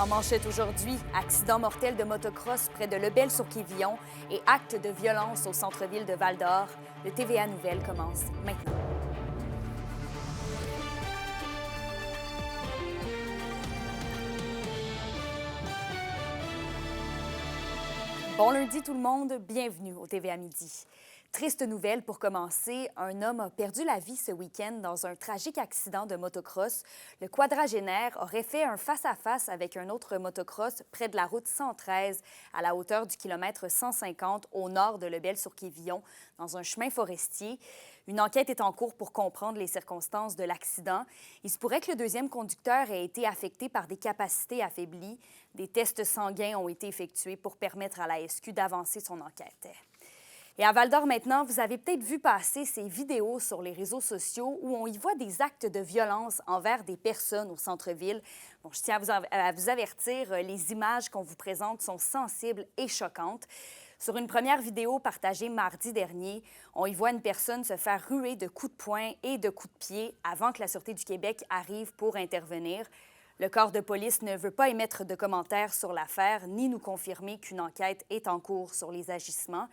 En manchette aujourd'hui, accident mortel de motocross près de Lebel-sur-Quévillon et acte de violence au centre-ville de Val-d'Or. Le TVA Nouvelles commence maintenant. Bon lundi tout le monde, bienvenue au TVA Midi. Triste nouvelle pour commencer, un homme a perdu la vie ce week-end dans un tragique accident de motocross. Le quadragénaire aurait fait un face-à-face avec un autre motocross près de la route 113 à la hauteur du kilomètre 150 au nord de Lebel-sur-Quévillon, dans un chemin forestier. Une enquête est en cours pour comprendre les circonstances de l'accident. Il se pourrait que le deuxième conducteur ait été affecté par des capacités affaiblies. Des tests sanguins ont été effectués pour permettre à la SQ d'avancer son enquête. Et à Val-d'Or maintenant, vous avez peut-être vu passer ces vidéos sur les réseaux sociaux où on y voit des actes de violence envers des personnes au centre-ville. Bon, je tiens à vous avertir, les images qu'on vous présente sont sensibles et choquantes. Sur une première vidéo partagée mardi dernier, on y voit une personne se faire ruer de coups de poing et de coups de pied avant que la Sûreté du Québec arrive pour intervenir. Le corps de police ne veut pas émettre de commentaires sur l'affaire ni nous confirmer qu'une enquête est en cours sur les agissements.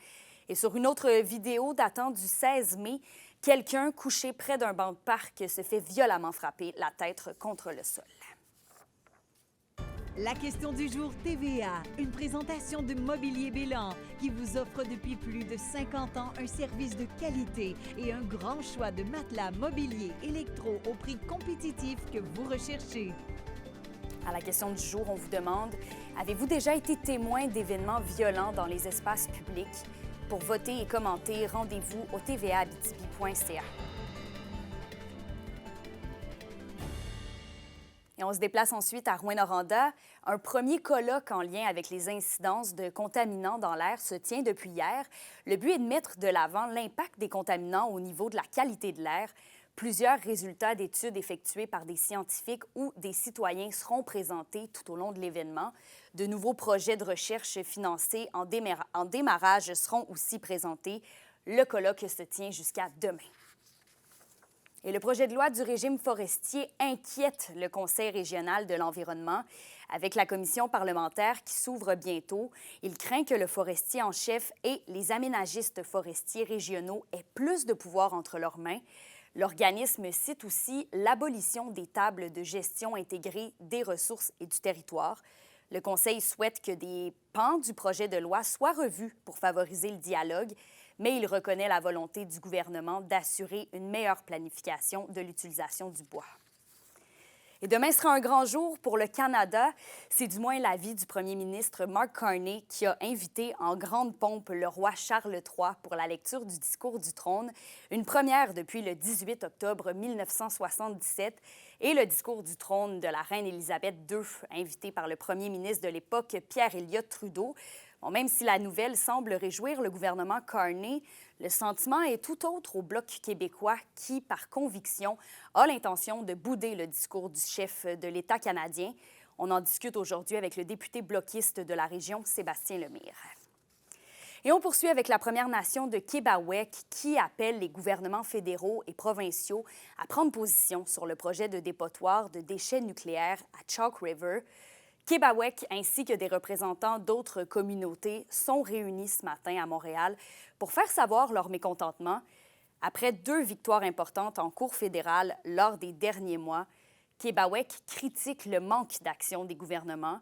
Et sur une autre vidéo datant du 16 mai, quelqu'un couché près d'un banc de parc se fait violemment frapper la tête contre le sol. La question du jour TVA, une présentation de Mobilier Bélan qui vous offre depuis plus de 50 ans un service de qualité et un grand choix de matelas, mobilier, électro au prix compétitif que vous recherchez. À la question du jour, on vous demande, avez-vous déjà été témoin d'événements violents dans les espaces publics? Pour voter et commenter, rendez-vous au tvaabitibi.ca. Et on se déplace ensuite à Rouyn-Noranda. Un premier colloque en lien avec les incidences de contaminants dans l'air se tient depuis hier. Le but est de mettre de l'avant l'impact des contaminants au niveau de la qualité de l'air. Plusieurs résultats d'études effectuées par des scientifiques ou des citoyens seront présentés tout au long de l'événement. De nouveaux projets de recherche financés en démarrage seront aussi présentés. Le colloque se tient jusqu'à demain. Et le projet de loi du régime forestier inquiète le Conseil régional de l'environnement. Avec la commission parlementaire qui s'ouvre bientôt, il craint que le forestier en chef et les aménagistes forestiers régionaux aient plus de pouvoir entre leurs mains. L'organisme cite aussi l'abolition des tables de gestion intégrées des ressources et du territoire. Le Conseil souhaite que des pans du projet de loi soient revus pour favoriser le dialogue, mais il reconnaît la volonté du gouvernement d'assurer une meilleure planification de l'utilisation du bois. Et demain sera un grand jour pour le Canada. C'est du moins l'avis du premier ministre Mark Carney qui a invité en grande pompe le roi Charles III pour la lecture du discours du trône, une première depuis le 18 octobre 1977, et le discours du trône de la reine Élisabeth II, invité par le premier ministre de l'époque, Pierre Elliott Trudeau. Bon, même si la nouvelle semble réjouir le gouvernement Carney, le sentiment est tout autre au Bloc québécois qui, par conviction, a l'intention de bouder le discours du chef de l'État canadien. On en discute aujourd'hui avec le député bloquiste de la région, Sébastien Lemire. Et on poursuit avec la Première Nation de Québec qui appelle les gouvernements fédéraux et provinciaux à prendre position sur le projet de dépotoir de déchets nucléaires à Chalk River. Québec ainsi que des représentants d'autres communautés sont réunis ce matin à Montréal pour faire savoir leur mécontentement. Après 2 victoires importantes en Cour fédérale lors des derniers mois, Québec critique le manque d'action des gouvernements.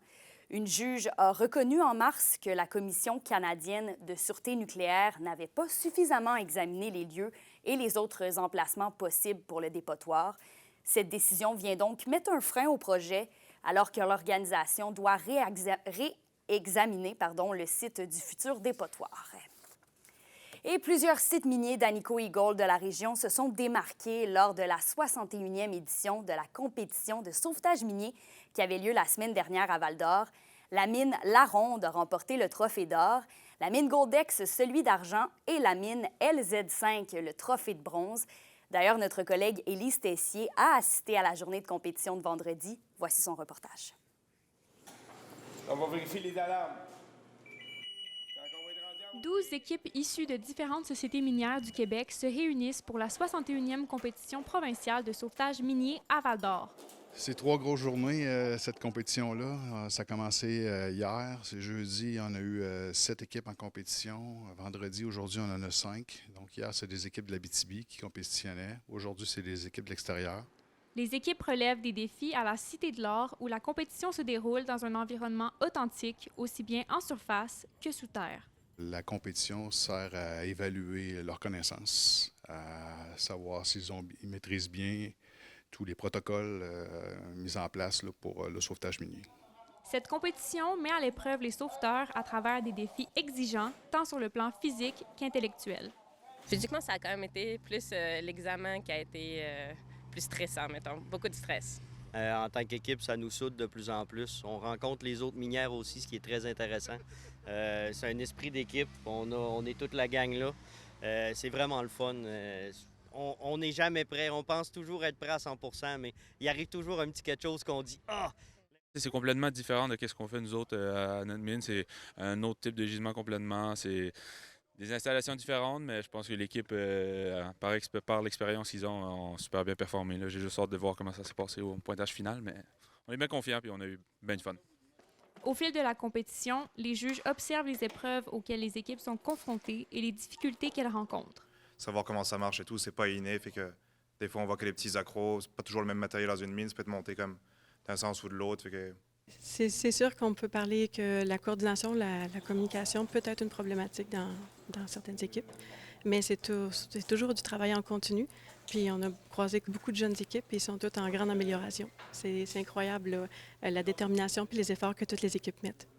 Une juge a reconnu en mars que la Commission canadienne de sûreté nucléaire n'avait pas suffisamment examiné les lieux et les autres emplacements possibles pour le dépotoir. Cette décision vient donc mettre un frein au projet alors que l'organisation doit réexaminer le site du futur dépotoir. Et plusieurs sites miniers d'Anico Eagle de la région se sont démarqués lors de la 61e édition de la compétition de sauvetage minier qui avait lieu la semaine dernière à Val-d'Or. La mine La Ronde a remporté le trophée d'or, la mine Goldex celui d'argent et la mine LZ5 le trophée de bronze. D'ailleurs, notre collègue Élise Tessier a assisté à la journée de compétition de vendredi. Voici son reportage. On va vérifier les alarmes. 12 équipes issues de différentes sociétés minières du Québec se réunissent pour la 61e compétition provinciale de sauvetage minier à Val-d'Or. C'est 3 grosses journées, cette compétition-là. Ça a commencé hier, c'est jeudi, on a eu 7 équipes en compétition. Vendredi, aujourd'hui, on en a 5. Donc hier, c'est des équipes de l'Abitibi qui compétitionnaient. Aujourd'hui, c'est des équipes de l'extérieur. Les équipes relèvent des défis à la Cité de l'Or où la compétition se déroule dans un environnement authentique, aussi bien en surface que sous terre. La compétition sert à évaluer leurs connaissances, à savoir ils maîtrisent bien tous les protocoles mis en place là, pour le sauvetage minier. Cette compétition met à l'épreuve les sauveteurs à travers des défis exigeants, tant sur le plan physique qu'intellectuel. Physiquement, ça a quand même été plus l'examen qui a été plus stressant, mettons. Beaucoup de stress. En tant qu'équipe, ça nous soude de plus en plus. On rencontre les autres minières aussi, ce qui est très intéressant. C'est un esprit d'équipe. On est toute la gang là. C'est vraiment le fun. On n'est jamais prêt. On pense toujours être prêt à 100%, mais il arrive toujours un petit quelque chose qu'on dit « Ah! » C'est complètement différent de ce qu'on fait nous autres à notre mine. C'est un autre type de gisement complètement. C'est des installations différentes, mais je pense que l'équipe, par l'expérience qu'ils ont super bien performé. J'ai juste hâte de voir comment ça s'est passé au pointage final, mais on est bien confiants et on a eu bien du fun. Au fil de la compétition, les juges observent les épreuves auxquelles les équipes sont confrontées et les difficultés qu'elles rencontrent. Savoir comment ça marche et tout, c'est pas inné, fait que des fois on voit que les petits accros, c'est pas toujours le même matériel dans une mine, ça peut être monté comme d'un sens ou de l'autre. C'est sûr qu'on peut parler que la coordination, la communication peut être une problématique dans certaines équipes, mais c'est toujours du travail en continu. Puis on a croisé beaucoup de jeunes équipes et ils sont toutes en grande amélioration. C'est incroyable là, la détermination puis les efforts que toutes les équipes mettent.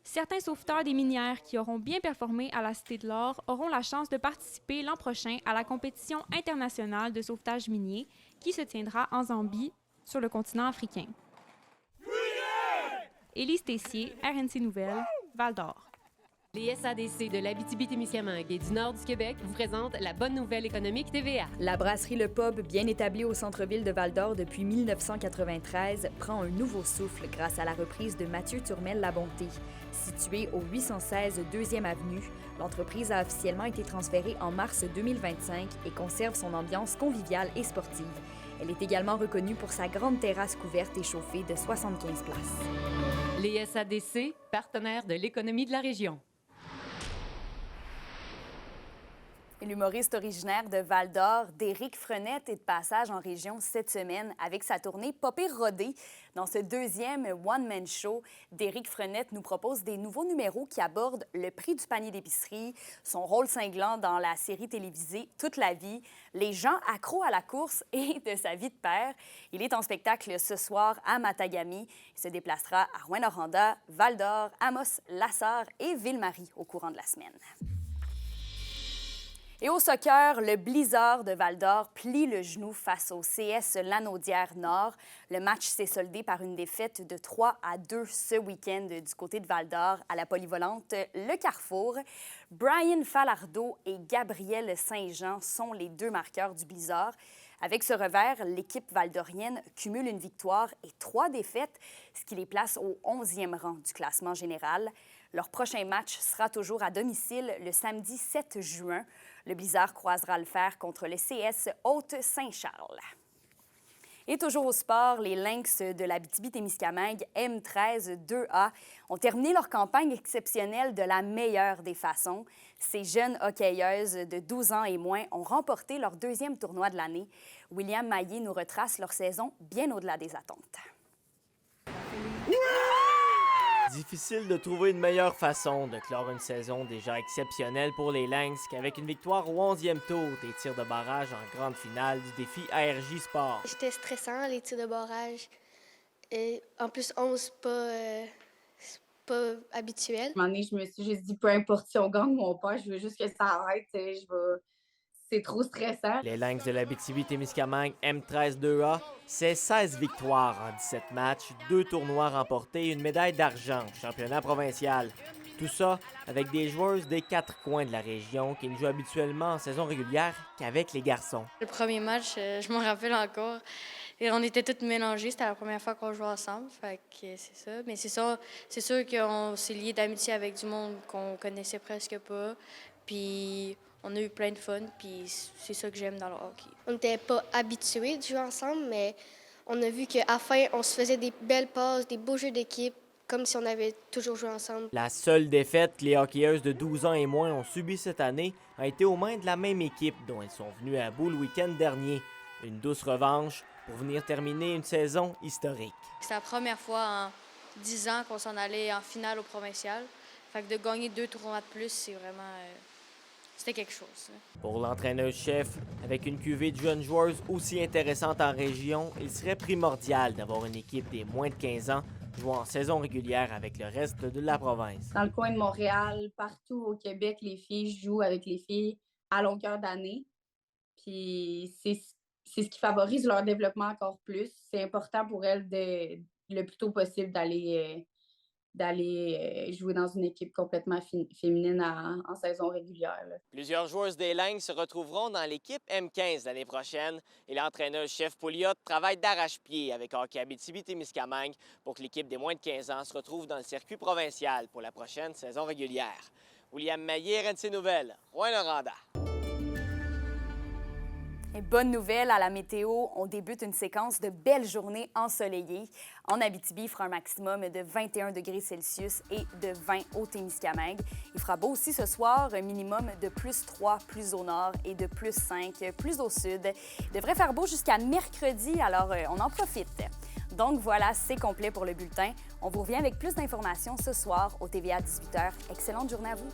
Certains sauveteurs des minières qui auront bien performé à la Cité de l'Or auront la chance de participer l'an prochain à la compétition internationale de sauvetage minier qui se tiendra en Zambie, sur le continent africain. Élise Tessier, RNC Nouvelles, Val-d'Or. Les SADC de l'Abitibi-Témiscamingue et du nord du Québec vous présentent la bonne nouvelle économique TVA. La brasserie Le Pub, bien établie au centre-ville de Val-d'Or depuis 1993, prend un nouveau souffle grâce à la reprise de Mathieu Turmel-La Bonté. Située au 816 2e Avenue, l'entreprise a officiellement été transférée en mars 2025 et conserve son ambiance conviviale et sportive. Elle est également reconnue pour sa grande terrasse couverte et chauffée de 75 places. Les SADC, partenaires de l'économie de la région. L'humoriste originaire de Val-d'Or, Déric Frenette, est de passage en région cette semaine avec sa tournée Pas pire rodée. Dans ce deuxième one-man show, Déric Frenette nous propose des nouveaux numéros qui abordent le prix du panier d'épicerie, son rôle cinglant dans la série télévisée Toute la vie, les gens accros à la course et de sa vie de père. Il est en spectacle ce soir à Matagami. Il se déplacera à Rouyn-Noranda, Val-d'Or, Amos, Lassar et Ville-Marie au courant de la semaine. Et au soccer, le Blizzard de Val-d'Or plie le genou face au CS Lanaudière-Nord. Le match s'est soldé par une défaite de 3-2 ce week-end du côté de Val-d'Or à la polyvalente Le Carrefour. Brian Falardeau et Gabriel Saint-Jean sont les deux marqueurs du Blizzard. Avec ce revers, l'équipe valdorienne cumule une victoire et 3 défaites, ce qui les place au 11e rang du classement général. Leur prochain match sera toujours à domicile le samedi 7 juin. Le Blizzard croisera le fer contre le CS Haute-Saint-Charles. Et toujours au sport, les Lynx de l'Abitibi-Témiscamingue M13-2A ont terminé leur campagne exceptionnelle de la meilleure des façons. Ces jeunes hockeyeuses de 12 ans et moins ont remporté leur 2e tournoi de l'année. William Maillé nous retrace leur saison bien au-delà des attentes. Difficile de trouver une meilleure façon de clore une saison déjà exceptionnelle pour les Lynx qu'avec une victoire au 11e tour des tirs de barrage en grande finale du défi ARJ Sport. C'était stressant, les tirs de barrage. Et en plus, 11, c'est pas habituel. À un moment donné, je me suis juste dit, peu importe si on gagne mon père, je veux juste que ça arrête. C'est trop stressant. Les Lynx de l'Abitibi-Témiscamingue M13-2A, c'est 16 victoires en 17 matchs, 2 tournois remportés et une médaille d'argent au championnat provincial. Tout ça avec des joueuses des 4 coins de la région qui ne jouent habituellement en saison régulière qu'avec les garçons. Le premier match, je m'en rappelle encore. Et on était toutes mélangées, c'était la première fois qu'on jouait ensemble, fait que c'est ça. Mais c'est sûr qu'on s'est liés d'amitié avec du monde qu'on connaissait presque pas. Puis on a eu plein de fun, puis c'est ça que j'aime dans le hockey. On n'était pas habitués de jouer ensemble, mais On a vu qu'à la fin, on se faisait des belles passes, des beaux jeux d'équipe, comme si on avait toujours joué ensemble. La seule défaite que les hockeyeuses de 12 ans et moins ont subie cette année a été aux mains de la même équipe dont elles sont venues à bout le week-end dernier. Une douce revanche pour venir terminer une saison historique. C'est la première fois en 10 ans qu'on s'en allait en finale au provincial. Fait que de gagner 2 tournois de plus, c'est vraiment... c'était quelque chose. Pour l'entraîneur-chef, avec une cuvée de jeunes joueuses aussi intéressante en région, il serait primordial d'avoir une équipe des moins de 15 ans jouant en saison régulière avec le reste de la province. Dans le coin de Montréal, partout au Québec, les filles jouent avec les filles à longueur d'année. Puis c'est ce qui favorise leur développement encore plus. C'est important pour elles le plus tôt possible d'aller jouer dans une équipe complètement féminine en saison régulière. Là. Plusieurs joueuses des Lignes se retrouveront dans l'équipe M15 l'année prochaine et l'entraîneur-chef Pouliot travaille d'arrache-pied avec Hockey Abitibi-Témiscamingue pour que l'équipe des moins de 15 ans se retrouve dans le circuit provincial pour la prochaine saison régulière. William Maillet, RNC Nouvelles, Rouyn-Noranda. Et bonne nouvelle à la météo, on débute une séquence de belles journées ensoleillées. En Abitibi, il fera un maximum de 21 degrés Celsius et de 20 au Témiscamingue. Il fera beau aussi ce soir, un minimum de +3 plus au nord et de +5 plus au sud. Il devrait faire beau jusqu'à mercredi, alors on en profite. Donc voilà, c'est complet pour le bulletin. On vous revient avec plus d'informations ce soir au TVA 18h. Excellente journée à vous!